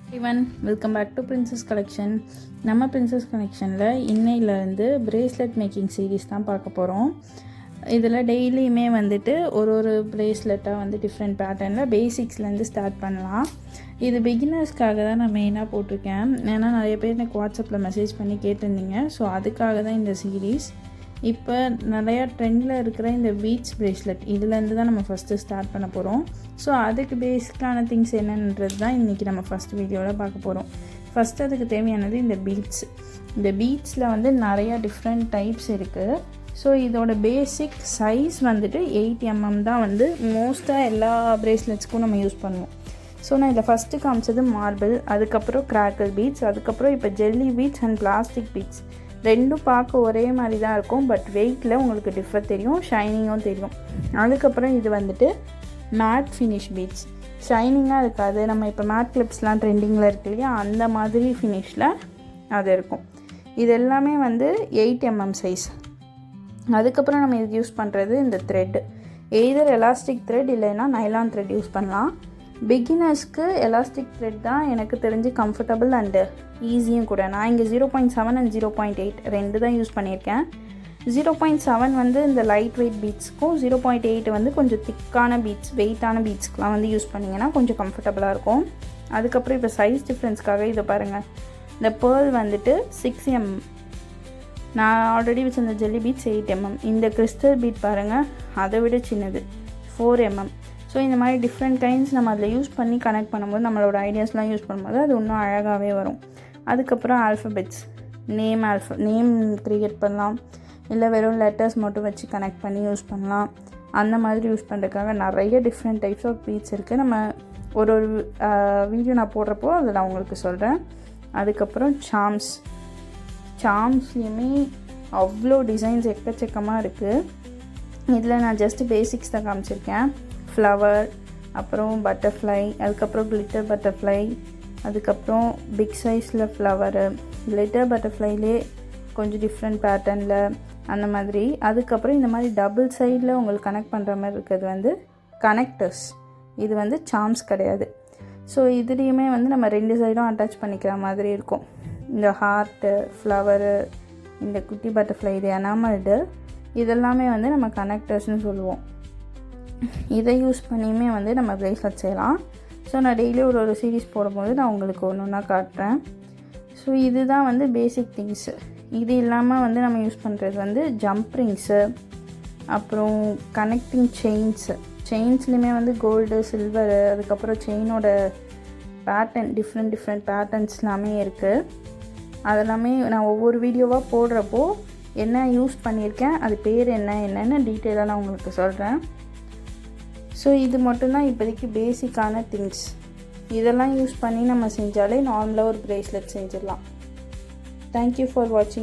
everyone, welcome back to Princess Collection. நம்ம Princess Collectionல இன்னையிலேருந்து bracelet making series தான் பார்க்க போகிறோம். இதில் டெய்லியுமே வந்துட்டு ஒரு bracelet-ஆக வந்து டிஃப்ரெண்ட் பேட்டர்னில் பேசிக்ஸ்லேருந்து ஸ்டார்ட் பண்ணலாம். இது பிகினர்ஸ்க்காக தான் நான் மெயினாக போட்டிருக்கேன். ஏன்னா நிறைய பேர் எனக்கு வாட்ஸ்அப்பில் மெசேஜ் பண்ணி கேட்டிருந்தீங்க. ஸோ அதுக்காக தான் இந்த சீரீஸ். இப்போ நிறையா ட்ரெண்டில் இருக்கிற இந்த பீட்ஸ் பிரேஸ்லெட் இதுலேருந்து தான் நம்ம ஃபஸ்ட்டு ஸ்டார்ட் பண்ண போகிறோம். ஸோ அதுக்கு பேசிக்கான திங்ஸ் என்னன்றது தான் இன்றைக்கி நம்ம ஃபஸ்ட் வீடியோவில் பார்க்க போகிறோம். ஃபஸ்ட்டு அதுக்கு தேவையானது இந்த பீட்ஸ். இந்த பீட்ஸில் வந்து நிறையா டிஃப்ரெண்ட் டைப்ஸ் இருக்குது. ஸோ இதோட பேசிக் சைஸ் வந்துட்டு 8 mm தான் வந்து மோஸ்ட்டாக எல்லா பிரேஸ்லெட்ஸ்க்கும் நம்ம யூஸ் பண்ணுவோம். ஸோ நான் இதில் ஃபஸ்ட்டு காமிச்சது மார்பிள், அதுக்கப்புறம் கிராக்கல் பீட்ஸ், அதுக்கப்புறம் இப்போ jelly beads and plastic beads. ரெண்டும் பார்க்க ஒரே மாதிரி தான் இருக்கும், பட் வெயிட்டில் உங்களுக்கு டிஃபர் தெரியும், ஷைனிங்கும் தெரியும். அதுக்கப்புறம் இது வந்துட்டு மேட் ஃபினிஷ் பீட்ஸ். ஷைனிங்காக இருக்காது, நம்ம இப்போ மேட் கிளிப்ஸ்லாம் ட்ரெண்டிங்கில் இருக்கு இல்லையா, அந்த மாதிரி ஃபினிஷில் அது இருக்கும். இது எல்லாமே வந்து 8 mm சைஸ். அதுக்கப்புறம் நம்ம இது யூஸ் பண்ணுறது இந்த த்ரெட், எய்தர் எலாஸ்டிக் த்ரெட் இல்லைன்னா நைலான் த்ரெட் யூஸ் பண்ணலாம். பிகினர்ஸ்க்கு எலாஸ்டிக் த்ரெட் தான் எனக்கு தெரிஞ்சு கம்ஃபர்டபுள் அண்டு ஈஸியும் கூட. நான் இங்கே 0.7 அண்ட் 0.8 ரெண்டு தான் யூஸ் பண்ணியிருக்கேன். 0.7 வந்து இந்த லைட் வெயிட் பீட்ஸ்க்கும், 0.8 வந்து கொஞ்சம் திக்கான பீட்ஸ், வெயிட்டான பீட்ஸ்க்கெலாம் வந்து யூஸ் பண்ணிங்கன்னா கொஞ்சம் கம்ஃபர்டபுளாக இருக்கும். அதுக்கப்புறம் இப்போ சைஸ் டிஃப்ரென்ஸ்க்காக இதை பாருங்கள். இந்த பேர்ல் வந்துட்டு 6 mm, நான் ஆல்ரெடி வச்சிருந்த ஜெல்லி பீட்ஸ் 8 mm, இந்த கிறிஸ்டல் பீட் பாருங்கள் அதை விட சின்னது 4 mm. ஸோ இந்த மாதிரி டிஃப்ரெண்ட் கைண்ட்ஸ் நம்ம அதில் யூஸ் பண்ணி கனெக்ட் பண்ணும்போது, நம்மளோட ஐடியாஸ்லாம் யூஸ் பண்ணும்போது அது இன்னும் அழகாகவே வரும். அதுக்கப்புறம் ஆல்ஃபபெட்ஸ், நேம் க்ரியேட் பண்ணலாம், இல்லை வெறும் லெட்டர்ஸ் மட்டும் வச்சு கனெக்ட் பண்ணி யூஸ் பண்ணலாம். அந்த மாதிரி யூஸ் பண்ணுறதுக்காக நிறைய டிஃப்ரெண்ட் டைப்ஸ் ஆஃப் பீட்ஸ் இருக்குது. நம்ம ஒரு வீடியோ நான் போடுறப்போ அதில் நான் உங்களுக்கு சொல்கிறேன். அதுக்கப்புறம் சாம்ஸ்லேயுமே அவ்வளோ டிசைன்ஸ் எக்கச்சக்கமாக இருக்குது. இதில் நான் ஜஸ்ட்டு பேசிக்ஸ் தான் காமிச்சிருக்கேன். ஃப்ளவர், அப்புறம் பட்டர்ஃப்ளை, அதுக்கப்புறம் கிளிட்டர் பட்டர்ஃப்ளை, அதுக்கப்புறம் பிக் சைஸில் ஃப்ளவரு, கிளிட்டர் பட்டர்ஃப்ளைலே கொஞ்சம் டிஃப்ரெண்ட் பேட்டர்னில் அந்த மாதிரி. அதுக்கப்புறம் இந்த மாதிரி டபுள் சைடில் உங்களுக்கு கனெக்ட் பண்ணுற மாதிரி இருக்கிறது வந்து கனெக்டர்ஸ். இது வந்து சாம்ஸ் கிடையாது. ஸோ இதுலேயுமே வந்து நம்ம 2 சைடும் அட்டாச் பண்ணிக்கிற மாதிரி இருக்கும். இந்த ஹார்ட்டு, ஃப்ளவரு, இந்த குட்டி பட்டர்ஃப்ளை, இது எனாமல்டு, இதெல்லாமே வந்து நம்ம கனெக்டர்ஸ்னு சொல்லுவோம். இதை யூஸ் பண்ணியுமே வந்து நம்ம பிரேஸ்லெட் செய்யலாம். ஸோ நான் டெய்லி ஒரு சீரீஸ் போடும்போது நான் உங்களுக்கு ஒன்றா காட்டுறேன். ஸோ இதுதான் வந்து பேசிக் திங்ஸு. இது இல்லாமல் வந்து நம்ம யூஸ் பண்ணுறது வந்து ஜம்ப் ரிங்ஸு, அப்புறம் கனெக்டிங் செயின்ஸ்லேயுமே வந்து கோல்டு, சில்வரு, அதுக்கப்புறம் செயினோட பேட்டர்ன், டிஃப்ரெண்ட் பேட்டர்ன்ஸ் எல்லாமே இருக்குது. அதெல்லாமே நான் ஒவ்வொரு வீடியோவாக போடுறப்போ என்ன யூஸ் பண்ணியிருக்கேன், அது பேர் என்னென்னு டீட்டெயிலாக நான் உங்களுக்கு சொல்கிறேன். ஸோ இது மட்டும்தான் இப்போதைக்கு பேசிக்கான திங்ஸ். இதெல்லாம் யூஸ் பண்ணி நம்ம செஞ்சாலே நார்மலாக ஒரு பிரேஸ்லெட் செஞ்சிடலாம். தேங்க்யூ ஃபார் வாட்சிங்.